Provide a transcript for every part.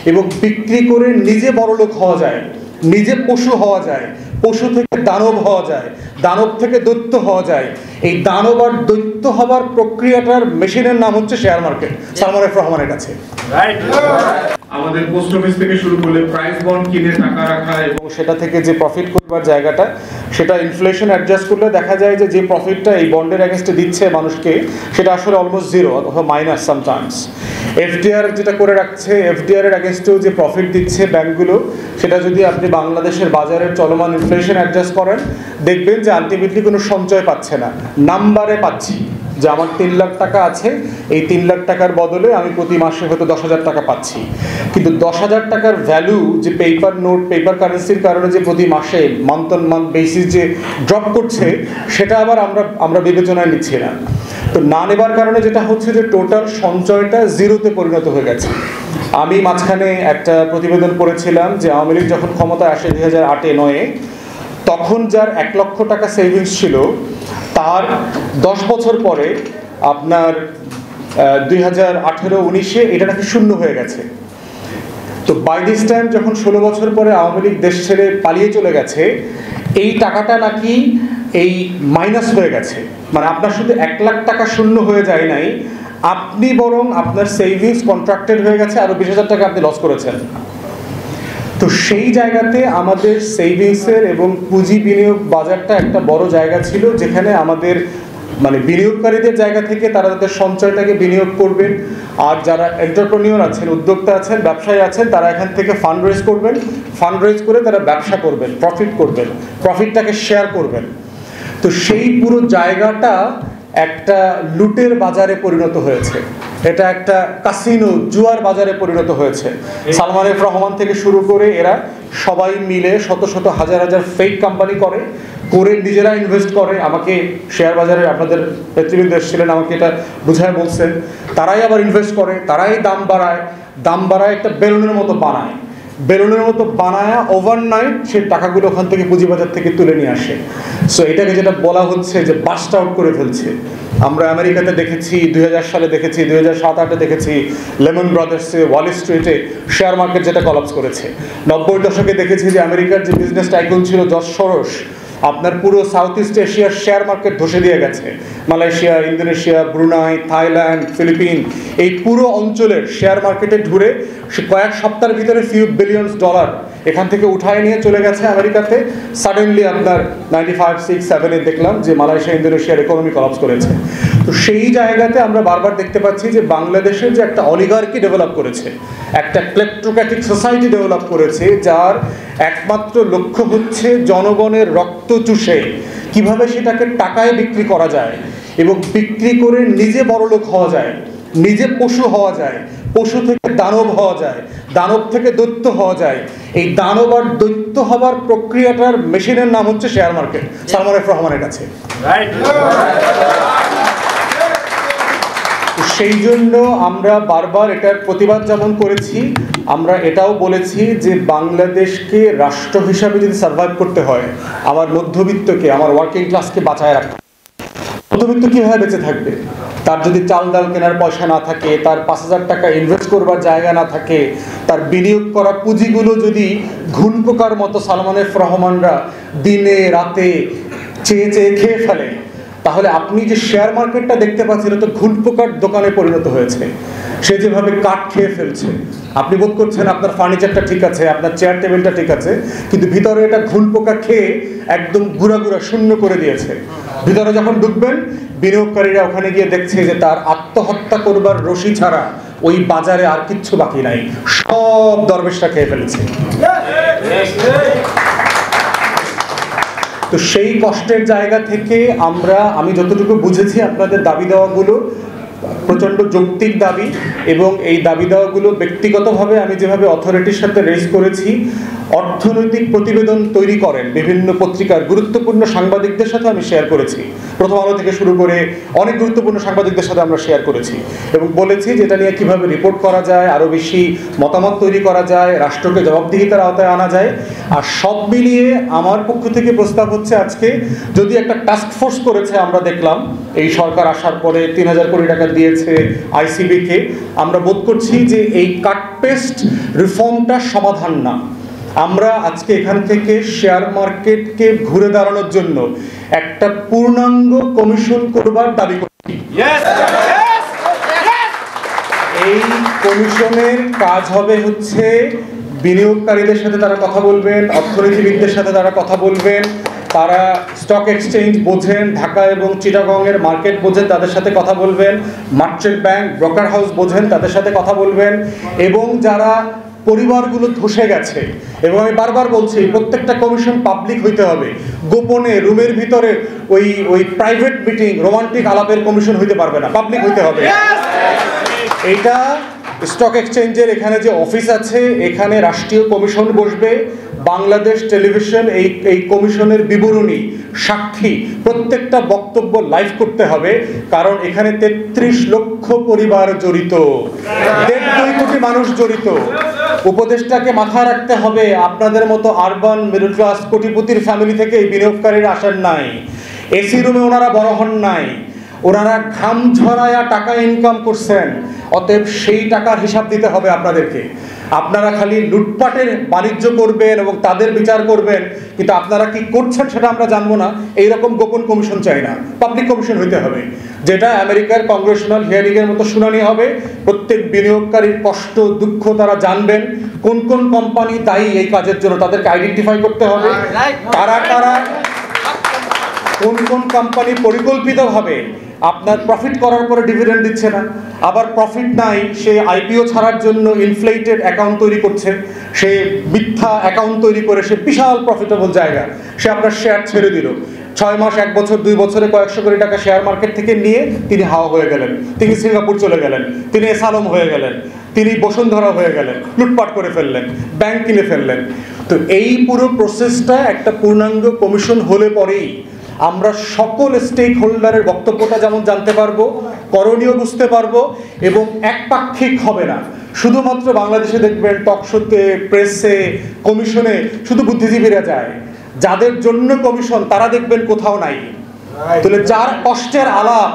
এবং বিক্রি করে নিজে বড়লোক হওয়া যায়, নিজে পশু হওয়া যায়, পশু থেকে দানব হওয়া যায়, দানব থেকে দৈত্য হওয়া যায়। এই দানব আর দৈত্য হবার প্রক্রিয়াটার মেশিনের নাম হচ্ছে শেয়ার মার্কেট সালমান এফ রহমানের কাছে। আমাদের পোস্ট অফিস থেকে শুরু করলে প্রাইস বন্ড কিনে টাকা রাখা এবং সেটা থেকে যে প্রফিট করবার জায়গাটা, সেটা ইনফ্লেশন অ্যাডজাস্ট করলে দেখা যায় যে প্রফিটটা এই বন্ডের অ্যাগেন্স্টে দিচ্ছে মানুষকে, সেটা আসলে অলমোস্ট জিরো অথবা মাইনাস সামটাইমস। এফডিআর যেটা করে রাখছে, এফডিআর এর অ্যাগেন্স্টেও যে প্রফিট দিচ্ছে ব্যাংকগুলো, সেটা যদি আপনি বাংলাদেশের বাজারের চলমান ইনফ্লেশন অ্যাডজাস্ট করেন, দেখবেন যে আলটিমেটলি কোনো সঞ্চয় পাচ্ছে না, নাম্বারে পাচ্ছি যে আমার 3 লাখ টাকা আছে, এই 3 লাখ টাকার বদলে আমি প্রতি মাসে হয়তো 10,000 টাকা পাচ্ছি। কিন্তু 10,000 টাকার ভ্যালু যে পেপার নোট, পেপার কারেন্সির কারণে যে প্রতি মাসে মান্থ অন মান্থ বেসিস যে ড্রপ করছে, সেটা আবার আমরা বিবেচনায় নিচ্ছি না। তো না নেবার কারণে যেটা হচ্ছে যে টোটাল সঞ্চয়টা জিরোতে পরিণত হয়ে গেছে। আমি মাঝখানে একটা প্রতিবেদন পড়েছিলাম যে আওয়ামী লীগ যখন ক্ষমতায় আসে 2008-9-এ, তখন যার 1 লক্ষ টাকা সেভিংস ছিল, তার 10 বছর পরে আপনার 2018-19-এ এটা নাকি শূন্য হয়ে গেছে। তো বাই দিস টাইম যখন 16 বছর পরে আওয়ামী লীগ দেশ ছেড়ে পালিয়ে চলে গেছে, এই টাকাটা নাকি এই মাইনাস হয়ে গেছে। মানে আপনার শুধু 1 লাখ টাকা শূন্য হয়ে যায় নাই, আপনি বরং আপনার সেভিংস কন্ট্রাক্টেড হয়ে গেছে, আরো 20,000 টাকা আপনি লস করেছেন। তো সেই জায়গাতে আমাদের সেভিংসের এবং পুঁজি বিনিয়োগ বাজারটা একটা বড় জায়গা ছিল, যেখানে আমাদের মানে বিনিয়োগকারীদের জায়গা থেকে তারা তাদের সঞ্চয়টাকে বিনিয়োগ করবেন, আর যারা এন্টারপ্রেনিউর আছেন, উদ্যোক্তা আছেন, ব্যবসায়ী আছেন, তারা এখান থেকে ফান্ড রেজ করবেন, ফান্ড রেজ করে তারা ব্যবসা করবেন, প্রফিট করবেন, প্রফিটটাকে শেয়ার করবেন। তো সেই পুরো জায়গাটা একটা লুটের বাজারে পরিণত হয়েছে, এটা একটা কাসিনো, জুয়ার বাজারে পরিণত হয়েছে। সালমান এফ রহমান থেকে শুরু করে এরা সবাই মিলে শত শত হাজার হাজার ফেক কোম্পানি করে নিজেরা ইনভেস্ট করে। আমাকে শেয়ার বাজারে আপনাদের নেতৃবৃন্দ এসেছিলেন, আমাকে এটা বুঝায় বলছেন, তারাই আবার ইনভেস্ট করে, তারাই দাম বাড়ায় একটা বেলুনের মতো বানায়, বেলুনের মতো বানায় ওভারনাইট সেই টাকাগুলো ওখান থেকে পুঁজিবাজার থেকে তুলে নিয়ে আসে। সো এটাকে যেটা বলা হচ্ছে যে বাস্ট আউট করে ফেলছে। আমরা আমেরিকাতে দেখেছি, 2000 সালে দেখেছি, 2007-8-এ দেখেছি লেমন ব্রাদার্সে, ওয়াল স্ট্রিটে শেয়ার মার্কেট যেটা কলাপস করেছে। 90-এর দশকে দেখেছি যে আমেরিকার যে বিজনেস টাইকুন ছিল জর্জ সরোস, আপনার পুরো সাউথ ইস্ট এশিয়ার শেয়ার মার্কেট ধসে দিয়ে গেছে। Malaysia, Indonesia, Brunei, Thailand, Philippines, এই পুরো অঞ্চলের শেয়ার মার্কেটে ঘুরে সে কয়েক সপ্তাহের ভিতরে ফিউ বিলিয়নস ডলার এখান থেকে উঠায় নিয়ে চলে গেছে আমেরিকাতে। সাডেনলি আপনার 95-6-7-এ দেখলাম যে মালয়েশিয়া, ইন্দোনেশিয়ার ইকোনমি কলাপস করেছে। তো সেই জায়গাতে আমরা বারবার দেখতে পাচ্ছি যে বাংলাদেশের যে একটা অলিগার্কি ডেভেলপ করেছে, একটা ক্লেপ্টোক্র্যাটিক সোসাইটি ডেভেলপ করেছে, যার একমাত্র লক্ষ্য হচ্ছে জনগণের রক্ত চুষে কিভাবে সেটাকে টাকায় বিক্রি করা যায় এবং বিক্রি করে নিজে বড়লোক হওয়া যায়, নিজে পশু হওয়া যায়, পশু থেকে দানব হওয়া যায়, দানব থেকে দৈত্য হওয়া যায়। এই দানব আর দৈত্য হবার প্রক্রিয়াটার মেশিনের নাম হচ্ছে শেয়ার মার্কেট সালমান এফ রহমানের কাছে। সেই জন্য আমরা বারবার এটার প্রতিবাদ যেমন করেছি, আমরা এটাও বলেছি যে বাংলাদেশকে রাষ্ট্র হিসাবে যদি সার্ভাইভ করতে হয়, আমার মধ্যবিত্তকে, আমার ওয়ার্কিং ক্লাসকে বাঁচায় রাখতে। মধ্যবিত্ত কীভাবে বেঁচে থাকবে? তার যদি চাল ডাল কেনার পয়সা না থাকে, তার 5,000 টাকা ইনভেস্ট করবার জায়গা না থাকে, তার বিনিয়োগ করা পুঁজিগুলো যদি ঘুণ পোকার মতো সালমান এফ রহমানরা দিনে রাতে চেয়ে চেয়ে খেয়ে ফেলে, তাহলে আপনি যে শেয়ার মার্কেটটা দেখতে পাচ্ছেন, এটা তো ঘুণ পোকার দোকানে পরিণত হয়েছে। সে যেভাবে কাঠ খেয়ে ফেলছে, আপনি বোধ করছেন আপনার ফার্নিচারটা ঠিক আছে, আপনার চেয়ার টেবিলটা ঠিক আছে, কিন্তু ভিতরে এটা ঘুণ পোকা খেয়ে একদম গুঁড়া গুঁড়া শূন্য করে দিয়েছে। ভিতরে যখন ঢুকবেন, বিনিয়োগকারীরা ওখানে গিয়ে দেখছে যে তার আত্মহত্যা করবার রশি ছাড়া ওই বাজারে আর কিচ্ছু বাকি নাই, সব দরবেশটা খেয়ে ফেলেছে। তো সেই কষ্টের জায়গা থেকে আমি যতটুকু বুঝেছি আপনাদের দাবি দেওয়াগুলো প্রচণ্ড যৌক্তিক দাবি, এবং এই দাবি দেওয়াগুলো ব্যক্তিগতভাবে আমি যেভাবে অথরিটির সাথে রেজ করেছি, অর্থনৈতিক প্রতিবেদন তৈরি করেন বিভিন্ন পত্রিকার গুরুত্বপূর্ণ সাংবাদিকদের সাথে আমি শেয়ার করেছি। প্রথম আলো থেকে শুরু করে অনেক গুরুত্বপূর্ণ সাংবাদিকদের সাথে আমরা শেয়ার করেছি এবং বলেছি যে এটা নিয়ে কীভাবে রিপোর্ট করা যায়, আরও বেশি মতামত তৈরি করা যায়, রাষ্ট্রকে জবাবদিহিতার আওতায় আনা যায়। আর সব মিলিয়ে আমার পক্ষ থেকে প্রস্তাব হচ্ছে আজকে যদি একটা টাস্ক ফোর্স করেছে, আমরা দেখলাম এই সরকার আসার পরে ৩,০০০ কোটি টাকা দিয়েছে আইসিবিকে, আমরা বোধ করছি যে এই কাটপেস্ট রিফর্মটা সমাধান না। আমরা আজকে এখান থেকে শেয়ার মার্কেটকে ঘুরে দাঁড়ানোর জন্য একটা পূর্ণাঙ্গ কমিশন করবার দাবি করছি। এই কমিশনের কাজ হবে হচ্ছে বিনিয়োগকারীদের সাথে তারা কথা বলবেন, অর্থনীতিবিদদের সাথে তারা কথা বলবেন, তারা স্টক এক্সচেঞ্জ বোঝেন, ঢাকা এবং চিটাগংয়ের মার্কেট বোঝেন, তাদের সাথে কথা বলবেন, মার্চেন্ট ব্যাংক, ব্রোকার হাউস বোঝেন, তাদের সাথে কথা বলবেন, এবং যারা পরিবারগুলো ধসে গেছে, এবং আমি বারবার বলছি প্রত্যেকটা কমিশন পাবলিক হইতে হবে, গোপনে রুমের ভিতরে ওই প্রাইভেট মিটিং, রোমান্টিক আলাপের কমিশন হইতে পারবে না, পাবলিক হইতে হবে। এটা স্টক এক্সচেঞ্জের এখানে যে অফিস আছে, এখানে রাষ্ট্রীয় কমিশন বসবে, বাংলাদেশ টেলিভিশন এই কমিশনের বিবরণী, সাক্ষী, প্রত্যেকটা বক্তব্য লাইভ করতে হবে, কারণ এখানে ৩৩ লক্ষ পরিবার জড়িত, ১.২ কোটি মানুষ জড়িত। উপদেষ্টাকে মাথায় রাখতে হবে আপনাদের মতো আরবান মিডল ক্লাস কোটিপতির ফ্যামিলি থেকে এই বিনিয়োগকারীরা আসেন নাই, এসি রুমে ওনারা বড় হন নাই, ওনারা ঘাম ঝরায়া টাকা ইনকাম করছেন, অতএব সেই টাকার হিসাব দিতে হবে আপনাদেরকে। আপনারা খালি লুটপাটের বাণিজ্য করবেন এবং তাদের বিচার করবেন, কিন্তু আপনারা কি করছেন সেটা আমরা জানবো না, এইরকম গোপন কমিশন চাই না, পাবলিক কমিশন হইতে হবে, যেটা আমেরিকার কংগ্রেশনাল হিয়ারিংয়ের মতো শুনানি হবে। প্রত্যেক বিনিয়োগকারীর কষ্ট দুঃখ তারা জানবেন, কোন কোন কোম্পানি দায়ী এই কাজের জন্য তাদেরকে আইডেন্টিফাই করতে হবে, কারা কারা, কোন কোন কোম্পানি পরিকল্পিতভাবে আপনার প্রফিট করার পরে ডিভিডেন্ড দিচ্ছে না, আবার প্রফিট নাই, সে আইপিও ছাড়ার জন্য ইনফ্লেটেড অ্যাকাউন্ট তৈরি করছে, সে মিথ্যা অ্যাকাউন্ট তৈরি করে সে বিশাল প্রফিটেবল জায়গা সে আপনার শেয়ার ছেড়ে দিল, 6 মাস 1 বছর 2 বছরে কয়েকশো কোটি টাকা শেয়ার মার্কেট থেকে নিয়ে তিনি হাওয়া হয়ে গেলেন, তিনি সিঙ্গাপুর চলে গেলেন, তিনি এসালম হয়ে গেলেন, তিনি বসুন্ধরা হয়ে গেলেন, লুটপাট করে ফেললেন, ব্যাংক কিনে ফেললেন। তো এই পুরো প্রসেসটা একটা পূর্ণাঙ্গ কমিশন হলে পরেই আমরা সকল স্টেক হোল্ডারের বক্তব্যটা যেমন জানতে পারবো, করণীয় বুঝতে পারবো, এবং একপাক্ষিক হবে না। শুধুমাত্র বাংলাদেশে দেখবেন টকশোতে, প্রেসে, কমিশনে শুধু বুদ্ধিজীবীরা যায়, যাদের জন্য কমিশন তারা দেখবেন কোথাও নাই। তাহলে যার কষ্টের আলাপ,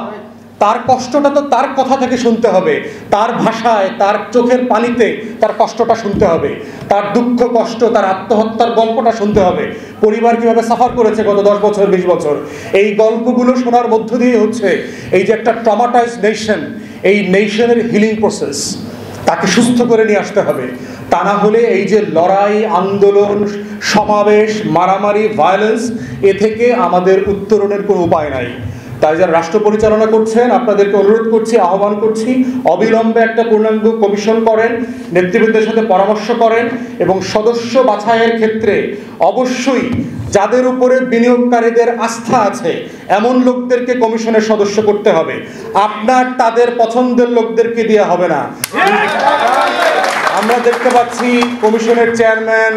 তার কষ্টটা তো তার কথা থেকে শুনতে হবে, তার ভাষায়, তার চোখের পানিতে তার কষ্টটা শুনতে হবে, তার দুঃখ কষ্ট, তার আত্মহত্যার গল্পটা শুনতে হবে, পরিবার কিভাবে সাফার করেছে গত 10 বছর 20 বছর। এই গল্পগুলো শোনার মধ্য দিয়ে হচ্ছে এই যে একটা ট্রমাটাইজ নেশন, এই নেশনের হিলিং প্রসেস, তাকে সুস্থ করে নিয়ে আসতে হবে। তা না হলে এই যে লড়াই, আন্দোলন, সমাবেশ, মারামারি, ভায়োলেন্স, এ থেকে আমাদের উত্তরণের কোনো উপায় নাই। তাই যারা রাষ্ট্র পরিচালনা করছেন আপনাদেরকে অনুরোধ করছি, আহ্বান করছি, অবিলম্বে একটা পূর্ণাঙ্গ কমিশন করেন, নেতৃবৃন্দের সাথে পরামর্শ করেন, এবং সদস্য বাছাইয়ের ক্ষেত্রে অবশ্যই যাদের উপরে বিনিয়োগকারীদের আস্থা আছে এমন লোকদেরকে কমিশনের সদস্য করতে হবে। আপনার তাদের পছন্দের লোকদেরকে দেওয়া হবে না। আমরা দেখতে পাচ্ছি কমিশনের চেয়ারম্যান,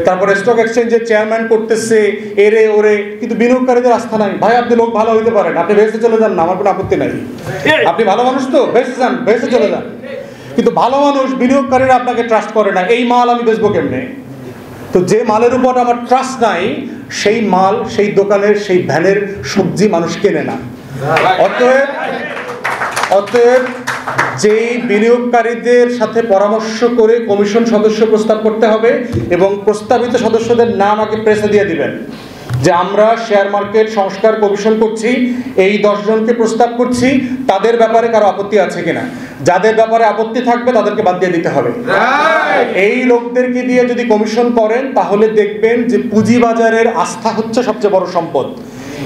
তারপরে স্টক এক্সচেঞ্জের চেয়ারম্যান করতেছে এরে ওরে, কিন্তু বিনিয়োগকারীদের আস্থা নাই। ভাই আপনি লোক ভালো হইতে পারেন, আপনি বেহেশতে চলে যান না, আমার কোনো আপত্তি নাই, আপনি ভালো মানুষ তো বেহেশতে যান, বেহেশতে চলে যান, কিন্তু ভালো মানুষ বিনিয়োগকারীরা আপনাকে ট্রাস্ট করে না। এই মাল আমি বেচবো কেমনে? তো যে মালের উপর আমার ট্রাস্ট নাই, সেই মাল, সেই দোকানের, সেই ভ্যানের সবজি মানুষ কেনে না। অতএব যেই বিনিয়োগকারীদের সাথে পরামর্শ করে কমিশন সদস্য প্রস্তাব করতে হবে, এবং প্রস্তাবিত সদস্যদের নাম আগে প্রেসে দিয়ে দিবেন যে আমরা শেয়ার মার্কেট সংস্কার কমিশন করছি, এই 10 জনকে প্রস্তাব করছি, তাদের ব্যাপারে কারো আপত্তি আছে কিনা, যাদের ব্যাপারে আপত্তি থাকবে তাদেরকে বাদ দিয়ে দিতে হবে। এই লোকদেরকে দিয়ে যদি কমিশন করেন তাহলে দেখবেন যে পুঁজিবাজারের আস্থা হচ্ছে সবচেয়ে বড় সম্পদ,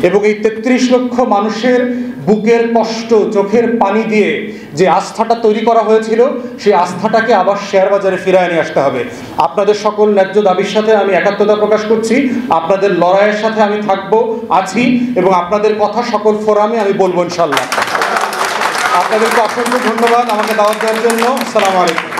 এবং এই 33 লক্ষ মানুষের বুকের কষ্ট, চোখের পানি দিয়ে যে আস্থাটা তৈরি করা হয়েছিল, সেই আস্থাটাকে আবার শেয়ার বাজারে ফিরিয়ে নিয়ে আসতে হবে। আপনাদের সকল ন্যায্য দাবির সাথে আমি একাত্মতা প্রকাশ করছি, আপনাদের লড়াইয়ের সাথে আমি থাকবো, আছি, এবং আপনাদের কথা সকল ফোরামে আমি বলবো ইনশাল্লাহ। আপনাদেরকে অসংখ্য ধন্যবাদ আমাকে দাওয়াত দেওয়ার জন্য। আসসালামু আলাইকুম।